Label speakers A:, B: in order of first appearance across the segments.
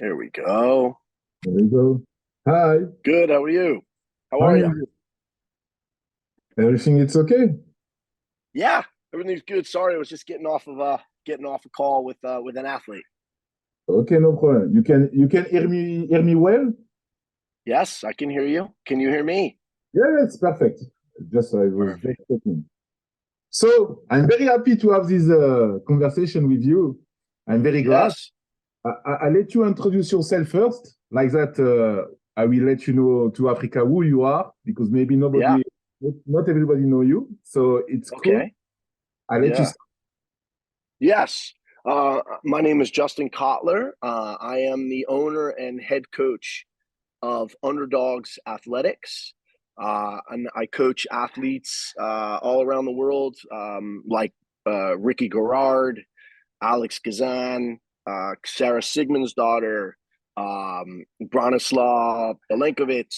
A: There we go.
B: There you go. Hi,
A: Good. How are you? How are you?
B: fine. Everything it's okay?
A: Yeah, everything's good. Sorry, I was just getting off a call with an athlete.
B: Okay, no problem. You can hear me well?
A: Yes, I can hear you. Can you hear me?
B: Yeah, it's perfect. Just I was just
A: Perfect.
B: checking. So I'm very happy to have this conversation with you. I'm very glad.
A: Yes.
B: I'll let you introduce yourself first. Like that, I will let you know to Africa who you are because maybe
A: Yeah.
B: not everybody know you. So it's cool.
A: Okay.
B: I'll let you
A: Yeah.
B: start.
A: Yes. My name is Justin Kotler. I am the owner and head coach of Underdogs Athletics. And I coach athletes all around the world, like Ricky Garrard, Alex Kazan, Sarah Sigmund's daughter, Branislav Belenkovic.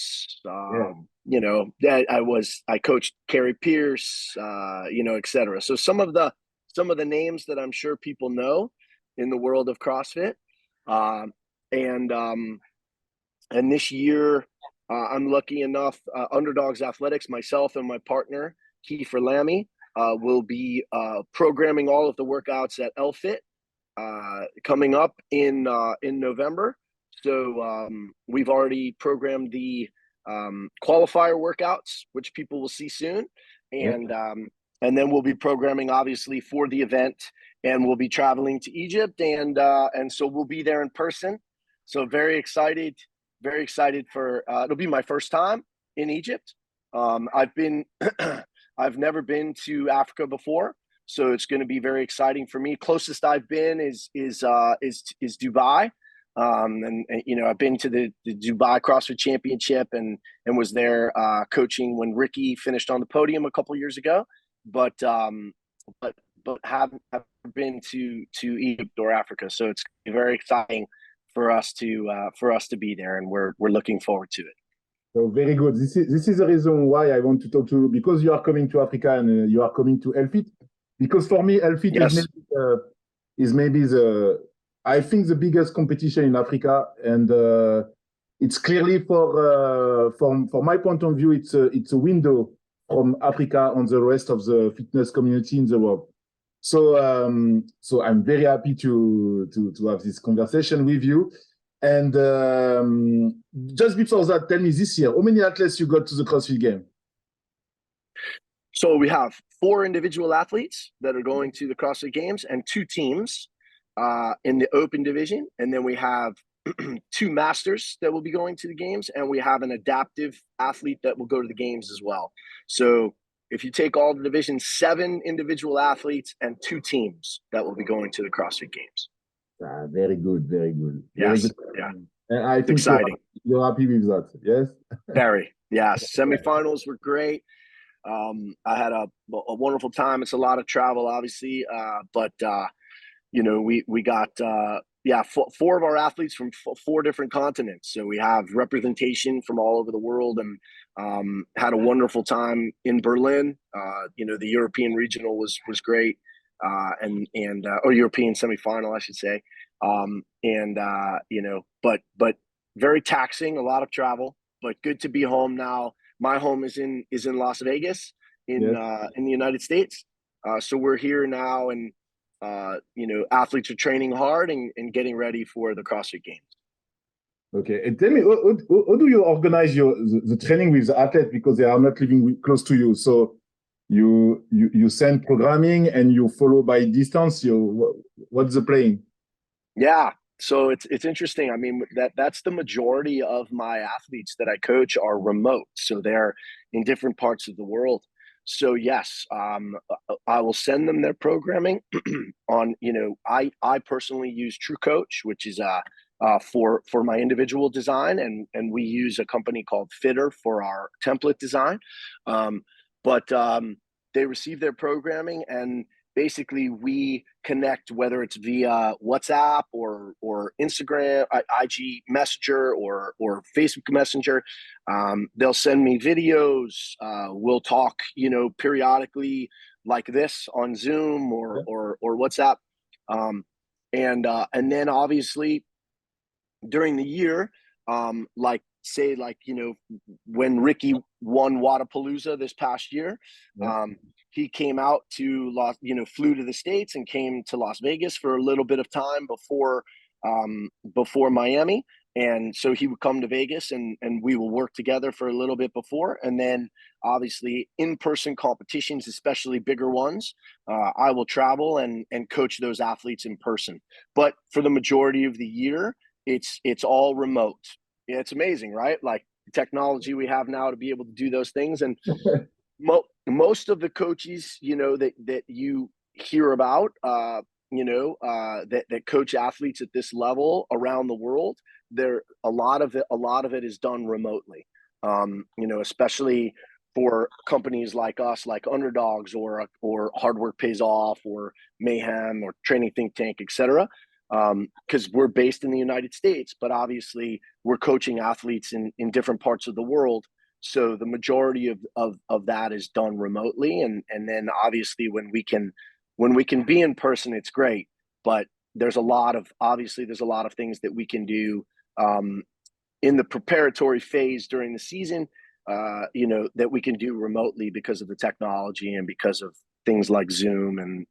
B: Yeah.
A: I coached Carrie Pierce, etc. So some of the names that I'm sure people know in the world of CrossFit, uh, and this year I'm lucky enough. Underdogs Athletics, myself and my partner Kiefer Lammy, will be programming all of the workouts at ELFIT coming up in November. So we've already programmed the qualifier workouts, which people will see soon,
B: Yeah.
A: and then we'll be programming obviously for the event, and we'll be traveling to Egypt, and so we'll be there in person. So very excited for it'll be my first time in Egypt. I've been I've never been to Africa before, so it's going to be very exciting for me. Closest I've been is Dubai, and I've been to the Dubai CrossFit Championship and was there coaching when Ricky finished on the podium a couple years ago, but um, but haven't been to Egypt or Africa, so it's very exciting for us to be there, and we're looking forward to it.
B: So very good. This is the reason why I want to talk to you because you are coming to Africa and you are coming to ELFIT. Because for me, ELFIT
A: Yes.
B: is maybe the I think the biggest competition in Africa, and it's clearly from my point of view, it's a window from Africa on the rest of the fitness community in the world. So I'm very happy to have this conversation with you. And just before that, tell me this year, how many athletes you got to the CrossFit game?
A: So we have four individual athletes that are going to the CrossFit Games and two teams in the open division. And then we have two masters that will be going to the games, and we have an adaptive athlete that will go to the games as well. So if you take all the divisions, seven individual athletes and two teams that will be going to the CrossFit Games.
B: Very good, very good, very good.
A: Yes. Yeah.
B: And I
A: It's
B: think
A: exciting.
B: you're happy with that, yes?
A: Very. Yes. Semifinals were great. I had a wonderful time. It's a lot of travel, obviously, but we got four of our athletes from four different continents, so we have representation from all over the world, and had a wonderful time in Berlin. The European regional was great, and or European semifinal, I should say, but very taxing, a lot of travel, but good to be home now. My home is in Las Vegas
B: Yes.
A: in the United States, so we're here now, and athletes are training hard and getting ready for the CrossFit Games.
B: Okay. And tell me, how do you organize the training with the athlete because they are not living close to you? So you send programming and you follow by distance. What's the playing?
A: Yeah, so it's interesting. I mean, that's the majority of my athletes that I coach are remote, so they're in different parts of the world. So yes, I will send them their programming on. I personally use True Coach, which is for my individual design, and we use a company called Fitter for our template design. But they receive their programming, and basically we connect, whether it's via WhatsApp or Instagram, IG Messenger, or Facebook Messenger. They'll send me videos. We'll talk, periodically like this on Zoom or WhatsApp, and then obviously during the year, like say like, you know, when Ricky won WODAPALOOZA this past year,
B: Yeah.
A: he came out to flew to the States and came to Las Vegas for a little bit of time before Miami. And so he would come to Vegas and we will work together for a little bit before. And then obviously in-person competitions, especially bigger ones, I will travel and coach those athletes in person. But for the majority of the year, it's all remote. Yeah, it's amazing, right? Like the technology we have now to be able to do those things. And most of the coaches, you know, that you hear about, that coach athletes at this level around the world, a lot of it is done remotely. Especially for companies like us, like Underdogs or Hard Work Pays Off or Mayhem or Training Think Tank, etc. Because we're based in the United States, but obviously we're coaching athletes in different parts of the world. So the majority of that is done remotely. And then obviously when we can be in person, it's great. But there's a lot of things that we can do in the preparatory phase during the season, that we can do remotely because of the technology and because of things like Zoom and,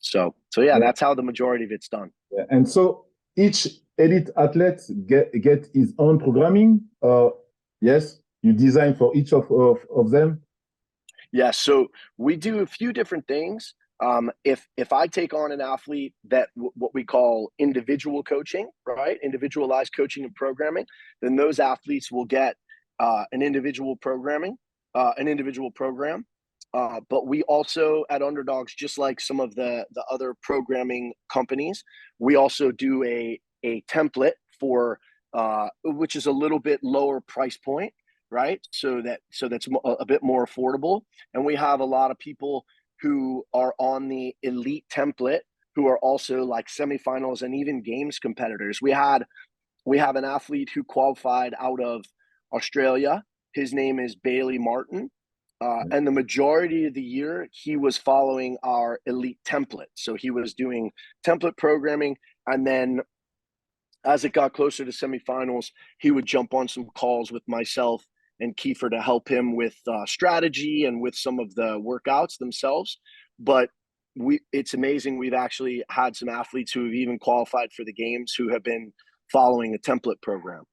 A: so yeah, that's how the majority of it's done.
B: Yeah. And so each elite athlete get his own programming. Yes, you design for each of them.
A: Yeah, so we do a few different things. If I take on an athlete that what we call individual coaching, right, individualized coaching and programming, then those athletes will get an individual program. But we also at Underdogs, just like some of the other programming companies, we also do a template for which is a little bit lower price point, right? So that's a bit more affordable. And we have a lot of people who are on the elite template who are also like semifinals and even games competitors. We have an athlete who qualified out of Australia. His name is Bailey Martin. And the majority of the year, he was following our elite template. So he was doing template programming. And then as it got closer to semifinals, he would jump on some calls with myself and Kiefer to help him with strategy and with some of the workouts themselves. But it's amazing. We've actually had some athletes who have even qualified for the games who have been following a template program.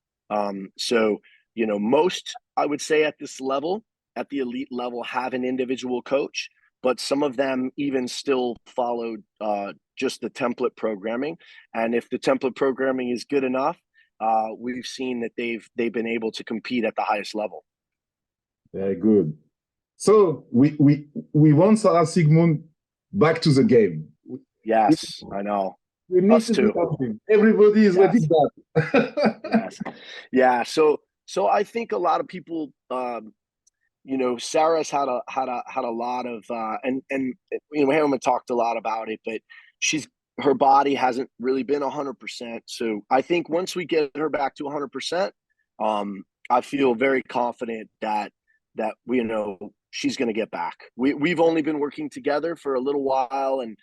A: So, most, I would say, at this level, at the elite level, have an individual coach, but some of them even still followed just the template programming. And if the template programming is good enough, we've seen that they've been able to compete at the highest level.
B: Very good. So we want Sarah Sigmund back to the game.
A: Yes, I know.
B: We need
A: Us
B: to
A: too.
B: do something. Everybody is waiting that.
A: Yes. Yeah. So I think a lot of people, Sarah's had a lot of, and we haven't talked a lot about it, but her body hasn't really been 100%. So I think once we get her back to 100%, I feel very confident that she's going to get back. We've only been working together for a little while, and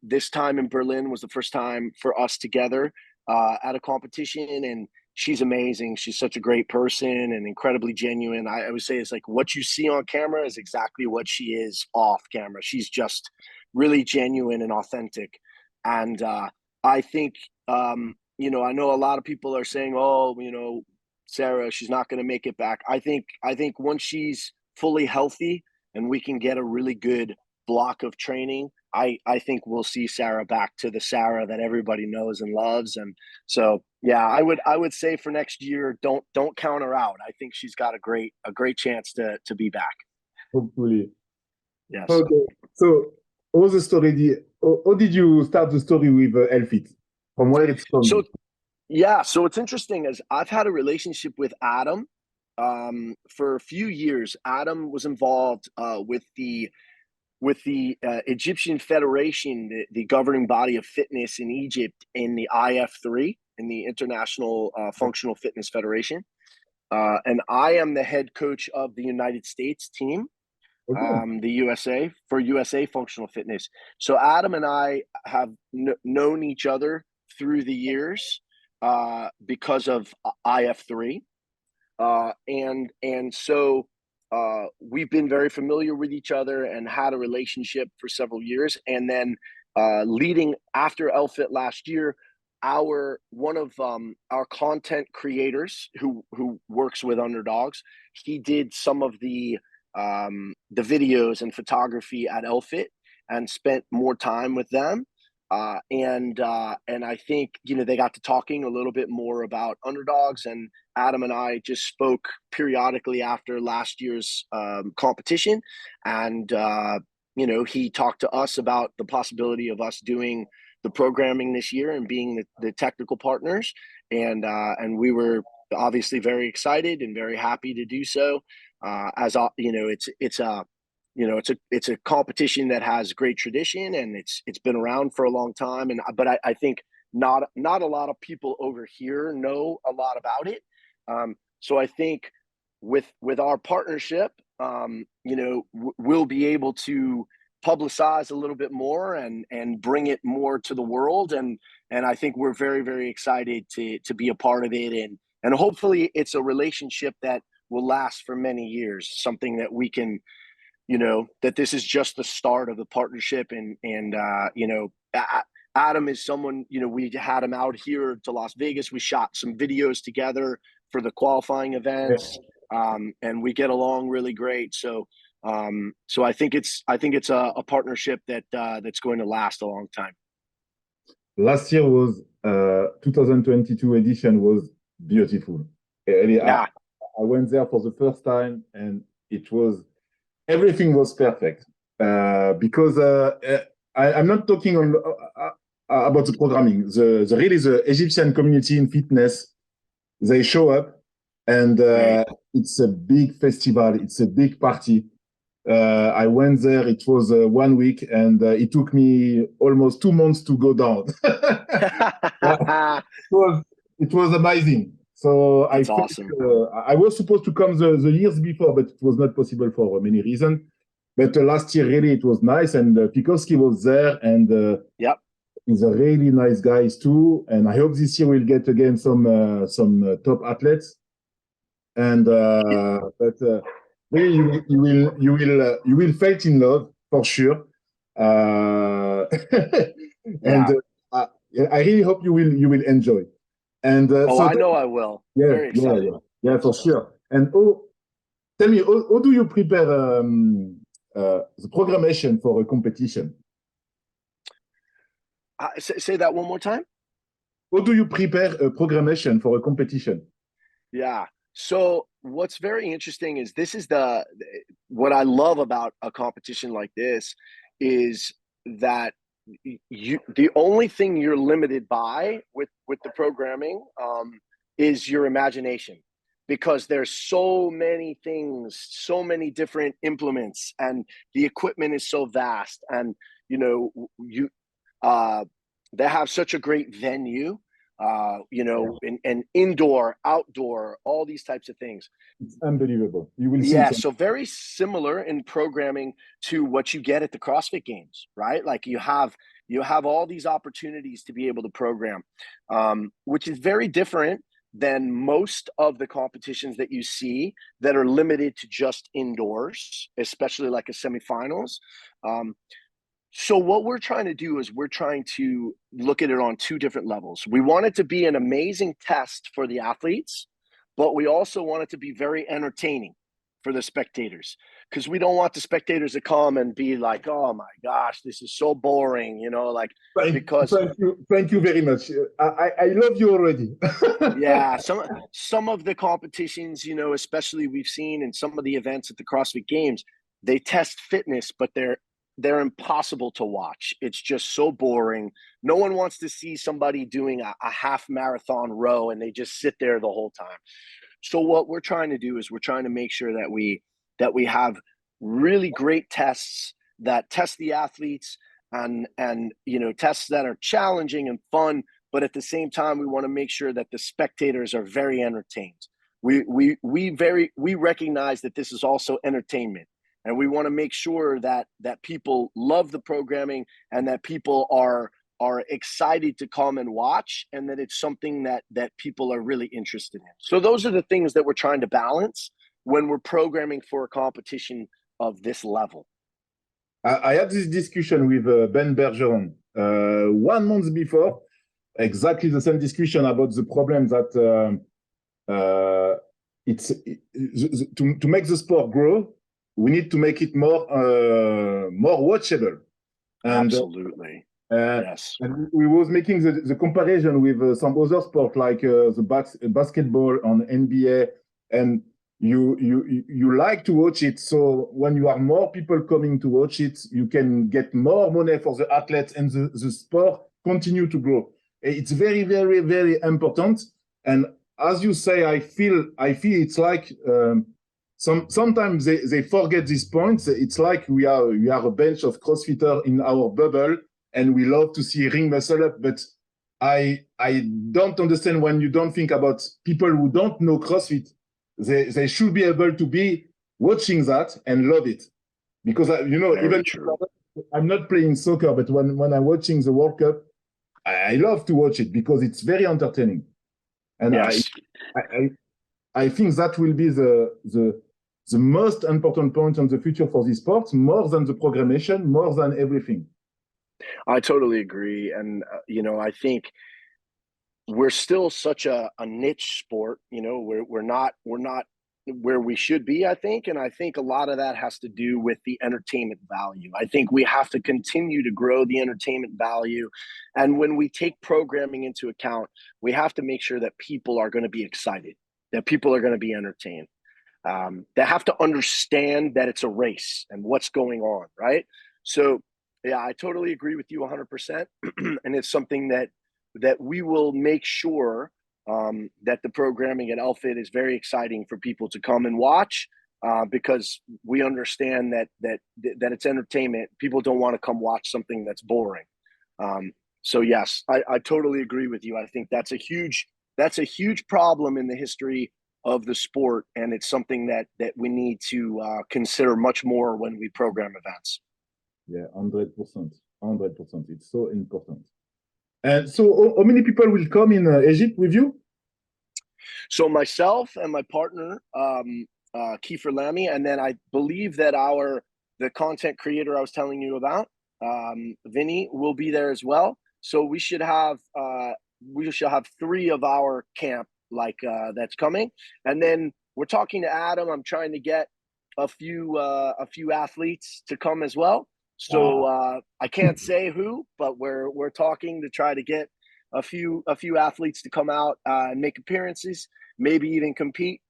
A: this time in Berlin was the first time for us together at a competition, and she's amazing. She's such a great person and incredibly genuine. I would say it's like what you see on camera is exactly what she is off camera. She's just really genuine and authentic. And I think, I know a lot of people are saying, oh, Sarah, she's not going to make it back. I think once she's fully healthy and we can get a really good block of training, I think we'll see Sarah back to the Sarah that everybody knows and loves. And so, yeah, I would say for next year, don't count her out. I think she's got a great chance to be back.
B: Hopefully.
A: Yes.
B: Okay. So, how did you start the story with ELFIT? From where it's coming?
A: So it's interesting as I've had a relationship with Adam for a few years. Adam was involved with the Egyptian Federation, the governing body of fitness in Egypt, in the IF3, in the International Functional Fitness Federation. And I am the head coach of the United States team, the USA Functional Fitness. So Adam and I have known each other through the years. because of IF3. And so we've been very familiar with each other and had a relationship for several years. And then leading after ELFIT last year, one of our content creators who works with Underdogs, he did some of the videos and photography at ELFIT and spent more time with them. And I think they got to talking a little bit more about Underdogs, and Adam and I just spoke periodically after last year's competition, and he talked to us about the possibility of us doing the programming this year and being the technical partners, and we were obviously very excited and very happy to do so. As it's a competition that has great tradition, and it's been around for a long time. But I think not a lot of people over here know a lot about it. So I think with our partnership, we'll be able to publicize a little bit more and bring it more to the world. And I think we're very, very excited to be a part of it. And hopefully it's a relationship that will last for many years, something that we can, that this is just the start of the partnership. And Adam is someone, we had him out here to Las Vegas. We shot some videos together for the qualifying events, and we get along really great. So I think it's a partnership that's going to last a long time.
B: Last year was 2022 edition was beautiful.
A: Yeah.
B: I went there for the first time, and everything was perfect. Because I'm not talking about the programming. The Egyptian community in fitness, they show up, and it's a big festival. It's a big party. I went there. It was 1 week, and it took me almost 2 months to go down. It was amazing. So
A: that's awesome.
B: I was supposed to come the years before, but it was not possible for many reasons. But last year, really, it was nice, and Pikowski was there, and
A: yep,
B: he's a really nice guy too. And I hope this year we'll get again some top athletes. And but really, you will fall in love for sure. And I really hope you will enjoy. And so
A: I know I will.
B: Yeah,
A: very excited.
B: Yeah, for sure. And tell me, how do you prepare the programmation for a competition?
A: Say that one more time.
B: How do you prepare a programmation for a competition?
A: Yeah. So what's very interesting is what I love about a competition like this is that the only thing you're limited by with the programming is your imagination, because there's so many things, so many different implements, and the equipment is so vast, and they have such a great venue, and indoor, outdoor, all these types of things.
B: It's unbelievable. You will see.
A: So very similar in programming to what you get at the CrossFit Games, right? Like you have all these opportunities to be able to program, which is very different than most of the competitions that you see that are limited to just indoors, especially like a semifinals. So what we're trying to do is we're trying to look at it on two different levels. We want it to be an amazing test for the athletes, but we also want it to be very entertaining for the spectators, because we don't want the spectators to come and be like, oh my gosh, this is so boring, because
B: thank you very much. I love you already.
A: Yeah, some of the competitions, especially we've seen in some of the events at the CrossFit Games, they test fitness, but they're impossible to watch. It's just so boring. No one wants to see somebody doing a half marathon row and they just sit there the whole time. So what we're trying to do is we're trying to make sure that we have really great tests that test the athletes, and tests that are challenging and fun, but at the same time we want to make sure that the spectators are very entertained. We recognize that this is also entertainment, and we want to make sure that people love the programming and that people are are excited to come and watch, and that it's something that people are really interested in. So those are the things that we're trying to balance when we're programming for a competition of this level.
B: I had this discussion with Ben Bergeron 1 month before, exactly the same discussion about the problem that to make the sport grow, we need to make it more watchable. And,
A: absolutely. Yes.
B: And we was making the comparison with some other sport like the basketball on NBA, and you like to watch it. So when you are more people coming to watch it, you can get more money for the athletes, and the sport continue to grow. It's very, very, very important. And as you say, I feel it's like sometimes they forget these points. It's like we are a bunch of CrossFitters in our bubble, and we love to see ring muscle up. But I don't understand when you don't think about people who don't know CrossFit. They should be able to be watching that and love it, because
A: Very
B: even
A: true.
B: I'm not playing soccer, but when I'm watching the World Cup, I love to watch it because it's very entertaining. And
A: yes.
B: I think that will be the most important point on the future for this sport, more than the programmation, more than everything.
A: I totally agree. And, I think we're still such a niche sport. We're not where we should be, I think. And I think a lot of that has to do with the entertainment value. I think we have to continue to grow the entertainment value. And when we take programming into account, we have to make sure that people are going to be excited, that people are going to be entertained. They have to understand that it's a race and what's going on, right? So, yeah, I totally agree with you 100%. And it's something that we will make sure that the programming at ELFIT is very exciting for people to come and watch, because we understand that it's entertainment. People don't want to come watch something that's boring. So yes, I totally agree with you. I think that's a huge problem in the history of the sport, and it's something that we need to consider much more when we program events.
B: Yeah, 100%. It's so important. And so, how many people will come in Egypt with you?
A: So myself and my partner, Kiefer Lamy, and then I believe that the content creator I was telling you about, Vinny, will be there as well. So we should have 3 of our camp that's coming, and then we're talking to Adam. I'm trying to get a few athletes to come as well. So I can't say who, but we're talking to try to get a few athletes to come out and make appearances, maybe even compete.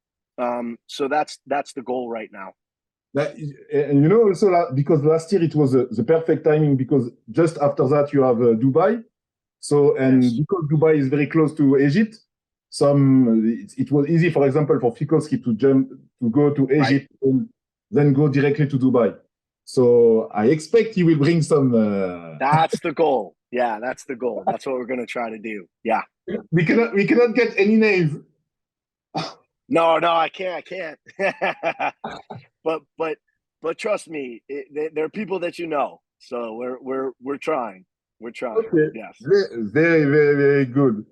A: So that's the goal right now.
B: And also because last year it was the perfect timing, because just after that you have Dubai. So, and
A: yes.
B: Because Dubai is very close to Egypt, it was easy, for example, for Fikowski to go to Egypt, right, and then go directly to Dubai. So I expect he will bring some.
A: That's the goal. Yeah, that's the goal. That's what we're going to try to do. Yeah.
B: We cannot get any names.
A: No, I can't. but trust me, there are people that so we're trying. We're trying.
B: Okay.
A: Yes.
B: Very, very, very good.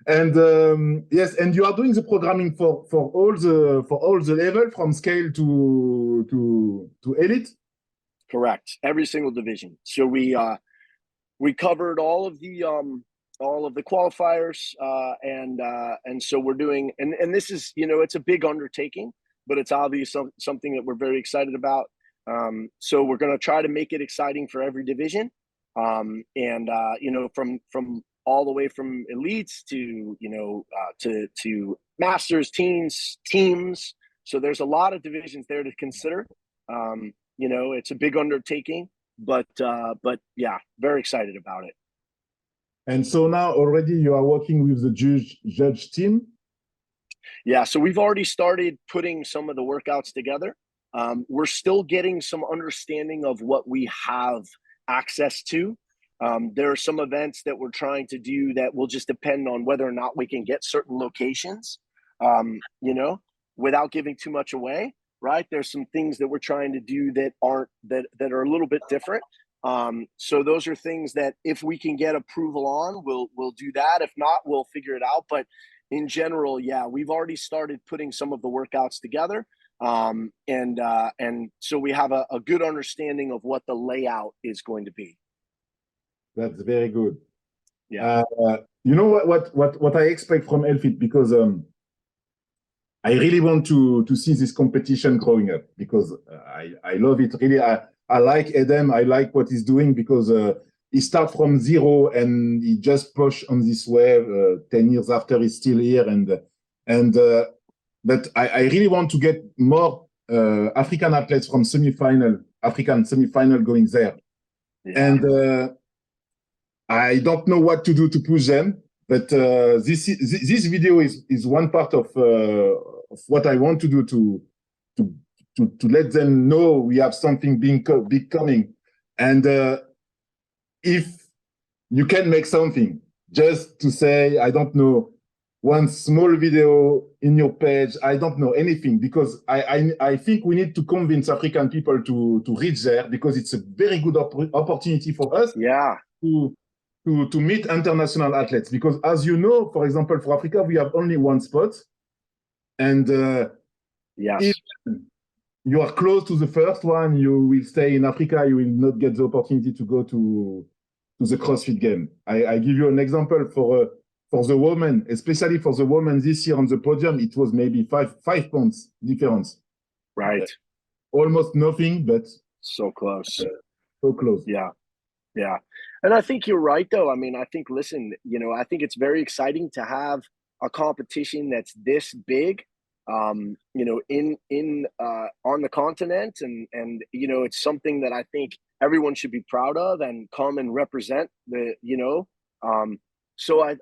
B: And yes, and you are doing the programming for all the level, from scale to elite.
A: Correct. Every single division. So we covered all of the qualifiers, and so we're doing, and this is, it's a big undertaking, but it's obviously something that we're very excited about. So we're going to try to make it exciting for every division, and from all the way from elites to to masters, teams. So there's a lot of divisions there to consider. It's a big undertaking, but yeah, very excited about it.
B: And so now already you are working with the judge team.
A: Yeah, so we've already started putting some of the workouts together. We're still getting some understanding of what we have access to. There are some events that we're trying to do that will just depend on whether or not we can get certain locations, without giving too much away, right? There's some things that we're trying to do that are a little bit different. So those are things that if we can get approval on, we'll do that. If not, we'll figure it out. But in general, yeah, we've already started putting some of the workouts together. And so we have a good understanding of what the layout is going to be.
B: That's very good.
A: Yeah.
B: You know what I expect from ELFIT, because I really want to see this competition growing up, because I love it really. I like Adam. I like what he's doing, because he starts from zero and he just push on this wave. 10 years after, he's still here, and but I really want to get more African athletes from African semi-final going there. Yeah. And I don't know what to do to push them, but this video is one part of what I want to do to let them know we have something big coming. And if you can make something, just to say, I don't know, one small video in your page, I don't know, anything, because I think we need to convince African people to reach there, because it's a very good opportunity for us.
A: Yeah.
B: To meet international athletes, because as you know, for example, for Africa, we have only one spot. And
A: yes,
B: if you are close to the first one, you will stay in Africa, you will not get the opportunity to go to the CrossFit game. I give you an example for the women, especially for the women this year on the podium, it was maybe 5 points difference.
A: Right.
B: Almost nothing, but
A: so close.
B: So close.
A: Yeah. Yeah. And I think you're right, though. I mean, I think, listen, I think it's very exciting to have a competition that's this big, on the continent. And, it's something that I think everyone should be proud of and come and represent so I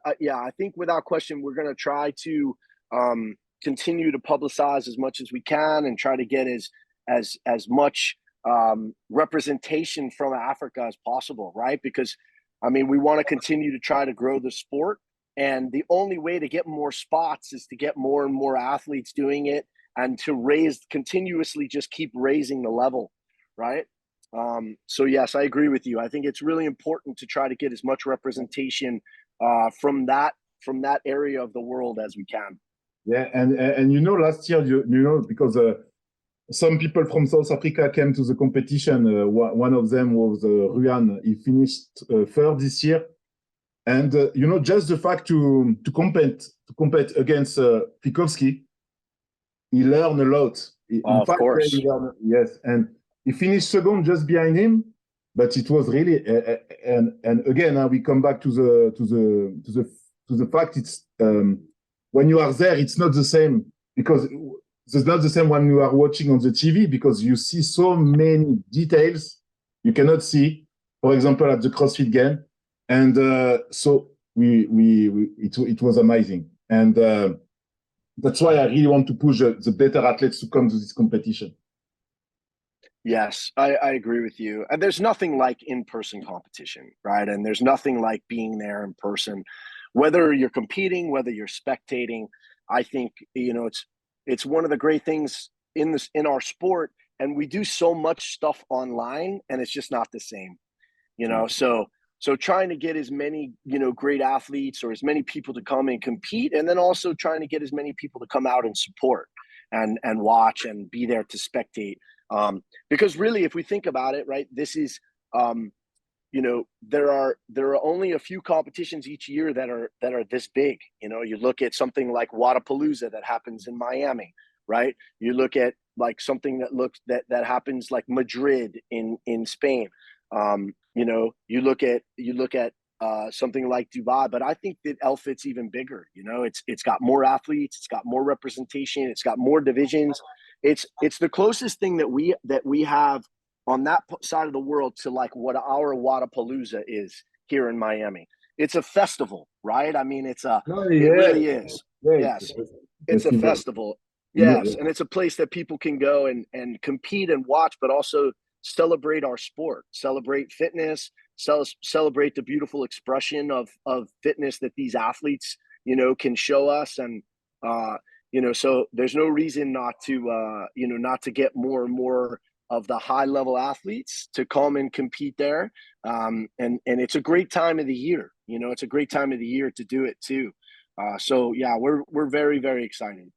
A: think without question, we're going to try to continue to publicize as much as we can and try to get as much representation from Africa as possible, right? Because I mean, we want to continue to try to grow the sport, and the only way to get more spots is to get more and more athletes doing it, and to continuously just keep raising the level, right? So yes, I agree with you. I think it's really important to try to get as much representation from that area of the world as we can.
B: Yeah, and last year, because some people from South Africa came to the competition. One of them was Ruan. He finished third this year, and just the fact to compete against Fikowski, he learned a lot.
A: Of course,
B: yes, and he finished second just behind him. But it was really, and again, we come back to the fact it's when you are there, it's not the same, because it's not the same when you are watching on the TV, because you see so many details you cannot see, for example, at the CrossFit game. And so it was amazing. And that's why I really want to push the better athletes to come to this competition.
A: Yes, I agree with you. And there's nothing like in-person competition, right? And there's nothing like being there in person, whether you're competing, whether you're spectating. I think, it's one of the great things in our sport, and we do so much stuff online, and it's just not the same, So trying to get as many, great athletes or as many people to come and compete, and then also trying to get as many people to come out and support and watch and be there to spectate. Because really, if we think about it, right, this is, there are only a few competitions each year that are this big. You look at something like WODAPALOOZA that happens in Miami, right? You look at like something that happens like Madrid in Spain. You look at something like Dubai, but I think that ELFIT's even bigger. It's got more athletes, it's got more representation, it's got more divisions. It's the closest thing that we have on that side of the world to like what our WODAPALOOZA is here in Miami. It's a festival, right? I mean, it really is. Yes, it's a festival. Yes, and it's a place that people can go and compete and watch, but also celebrate our sport, celebrate fitness, celebrate the beautiful expression of fitness that these athletes, can show us. And, so there's no reason not to get more and more of the high level athletes to come and compete there. And it's a great time of the year. You know, it's a great time of the year to do it too. So yeah, we're very, very excited.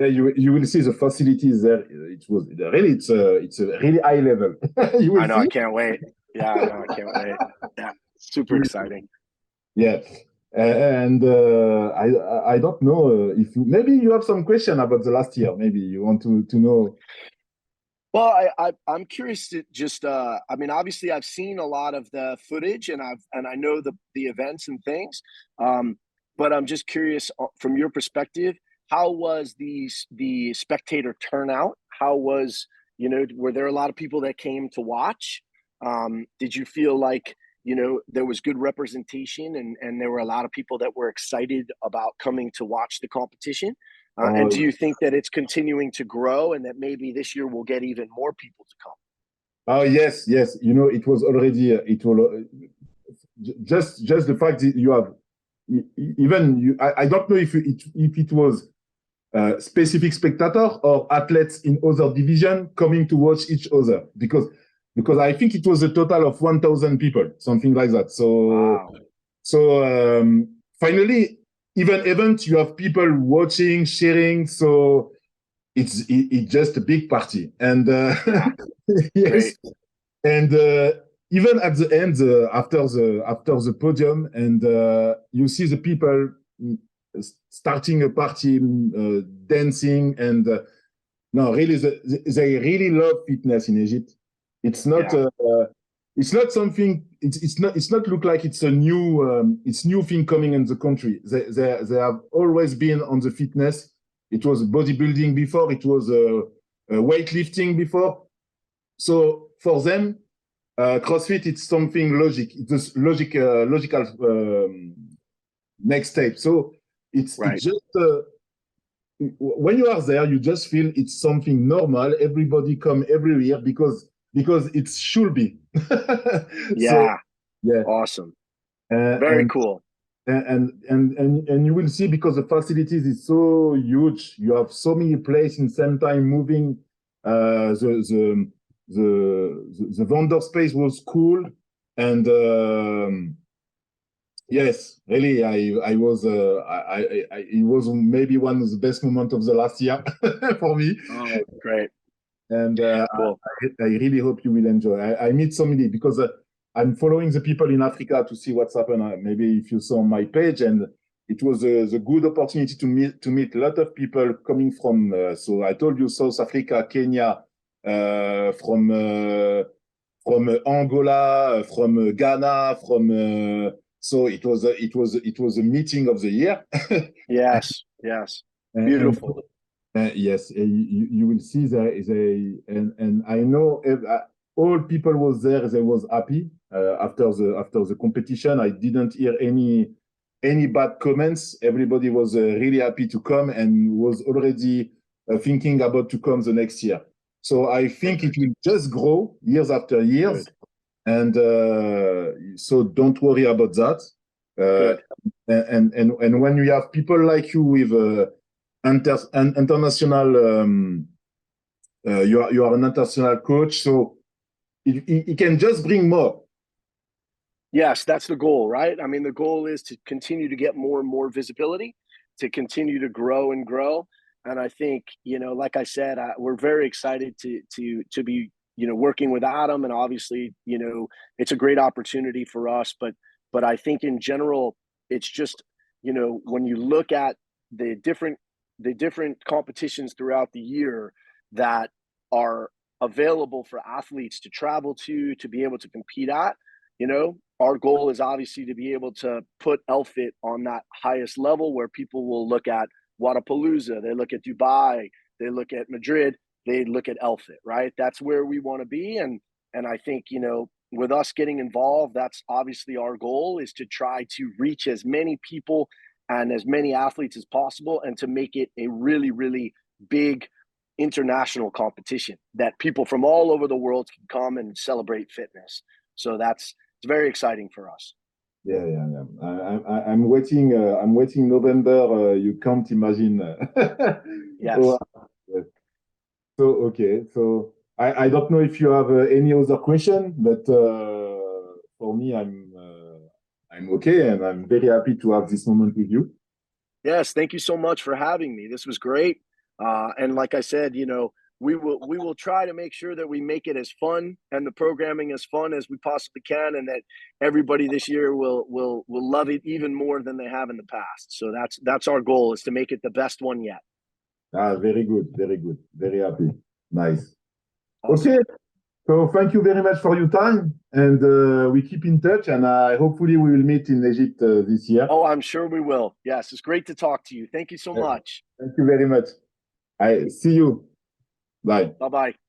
B: Yeah, you will see the facilities there. It was really it's a really high level. You will
A: I know, I
B: see.
A: can't wait. Yeah, I know, I can't wait. Yeah, super exciting.
B: Yeah, and I don't know if maybe you have some question about the last year. Maybe you want to know.
A: Well, I'm curious to just I mean, obviously I've seen a lot of the footage and I know the events and things. Um, but I'm just curious from your perspective, how was the spectator turnout? How was, you know, were there a lot of people that came to watch? Did you feel like, you know, there was good representation and there were a lot of people that were excited about coming to watch the competition? And do
B: Oh,
A: you think that it's continuing to grow and that maybe this year we'll get even more people to come?
B: oh yes, yes. You know, it was already it will just the fact that you have even you. I don't know if it was specific spectator or athletes in other division coming to watch each other because I think it was a total of 1,000 people, something like that.
A: Wow.
B: So finally, even event you have people watching, sharing. So it's just a big party, and
A: Yeah.
B: yes,
A: Great.
B: and even at the end after the podium, and you see the people starting a party, dancing, and no, really, they really love fitness in Egypt. It's not.
A: Yeah.
B: It's not something. It's not look like it's new thing coming in the country. They have always been on the fitness. It was bodybuilding before. It was weightlifting before. So for them, CrossFit it's something it's logical next step. So it's
A: Right.
B: just when you are there, you just feel it's something normal. Everybody come every year because it should be. So
A: Yeah.
B: yeah,
A: Awesome.
B: uh,
A: Very
B: and
A: cool.
B: and you will see because the facilities is so huge. You have so many places in same time moving. The vendor space was cool, and yes, really, I was it was maybe one of the best moments of the last year for me,
A: Oh, great.
B: and
A: Cool.
B: I really hope you will enjoy. I meet so many because I'm following the people in Africa to see what's happened. Maybe if you saw my page, and it was a good opportunity to meet a lot of people coming from. So I told you South Africa, Kenya, from Angola, from Ghana, from. So it was a meeting of the year,
A: Yes. Yes.
B: and
A: Beautiful.
B: yes, you will see and I know all people was there. They was happy after the competition. I didn't hear any bad comments. Everybody was really happy to come and was already thinking about to come the next year. So I think it
A: Perfect.
B: will just grow years after years,
A: Good.
B: and so don't worry about that. Uh,
A: Good.
B: and when you have people like you with international you are an international coach, so it can just bring more.
A: Yes, that's the goal, right? I mean, the goal is to continue to get more and more visibility, to continue to grow and grow. And I think, you know, like I said, we're very excited to be, you know, working with Adam, and obviously, you know, it's a great opportunity for us. But I think in general, it's just, you know, when you look at the different the different competitions throughout the year that are available for athletes to travel to be able to compete at, you know, our goal is obviously to be able to put ELFIT on that highest level where people will look at WODAPALOOZA, they look at Dubai, they look at Madrid, they look at ELFIT, right? That's where we want to be. And I think, you know, with us getting involved, that's obviously our goal, is to try to reach as many people and as many athletes as possible and to make it a really, really big international competition that people from all over the world can come and celebrate fitness. So it's very exciting for us.
B: Yeah, yeah, yeah. I'm waiting. I'm waiting November. You can't imagine. Oh,
A: Yes.
B: yes. So okay. So I don't know if you have any other question, but for me, I'm okay, and I'm very happy to have this moment with you.
A: Yes, thank you so much for having me. This was great. And like I said, we will try to make sure that we make it as fun and the programming as fun as we possibly can, and that everybody this year will love it even more than they have in the past. So that's our goal, is to make it the best one yet.
B: Very good, very good, very happy. Nice.
A: Awesome.
B: Okay, so thank you very much for your time, and we keep in touch, and hopefully we will meet in Egypt this year.
A: Oh, I'm sure we will. Yes, it's great to talk to you. Thank you so much.
B: Thank you very much. I see you. Bye.
A: Bye bye.